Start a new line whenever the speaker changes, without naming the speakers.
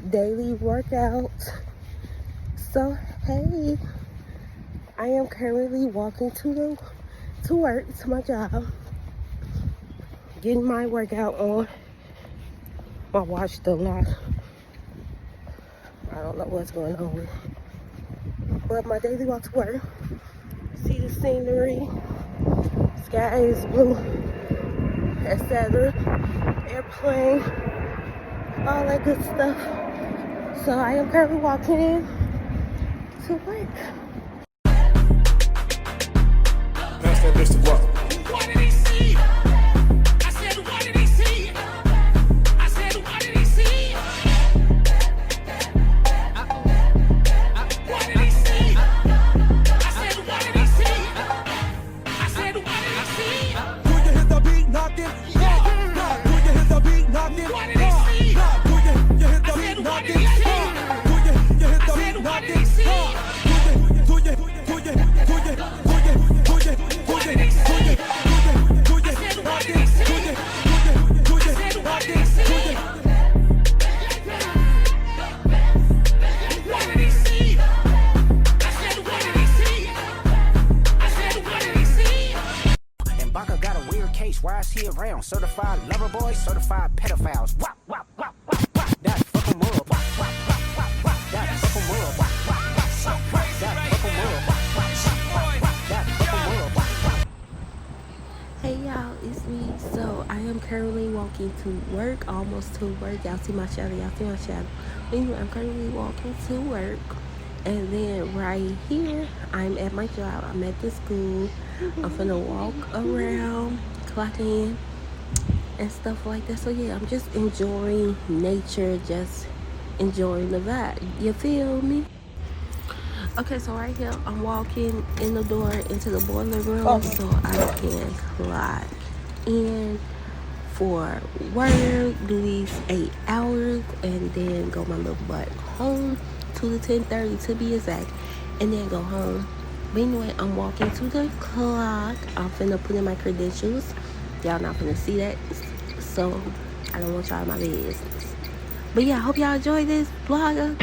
daily workout. So hey, I am currently walking to work, to my job, getting my workout on. My watch still locked. I don't know what's going on with it. But my daily walk to work. See the scenery, sky is blue, etc. Airplane, all that good stuff. So I am currently walking in to work.
Pass that list of what?
What did he see? I said, what did he see? I said, what did he see? What did he see? I said, what did he see? I said, what did he see?
Do you hear the beat knocking? Do you hear the beat knocking?
What did he see?
Do you hear the
I said,
beat
what did
knocking?
he see?
Do you hear the
I
beat
said, what did
knocking?
he see?
Why is he around? Certified lover boy, certified pedophiles. Wop, wop, wop, wop, wop. That fucking world. Wop, wop, wop, wop, wop. That fucking world. Wop, wop, wop, wop, wop. That fucking world. Wop, wop, wop, wop, wop. That fucking world. Wop, wop.
Hey y'all, it's me. So I am currently walking to work, almost to work. Y'all see my shadow, Anyway, I'm currently walking to work. And then right here, I'm at my job. I'm at the school. I'm finna walk around, clock in, and stuff like that. So yeah, I'm just enjoying nature, just enjoying the vibe. You feel me? Okay, so right here, I'm walking in the door into the boiler room so I can clock in for work, do these 8 hours, and then go my little butt home to the 10:30 to be exact, and then go home. But anyway, I'm walking to the clock. I'm finna put in my credentials. Y'all not finna see that, so I don't want y'all in my business. But yeah, I hope y'all enjoy this vlog.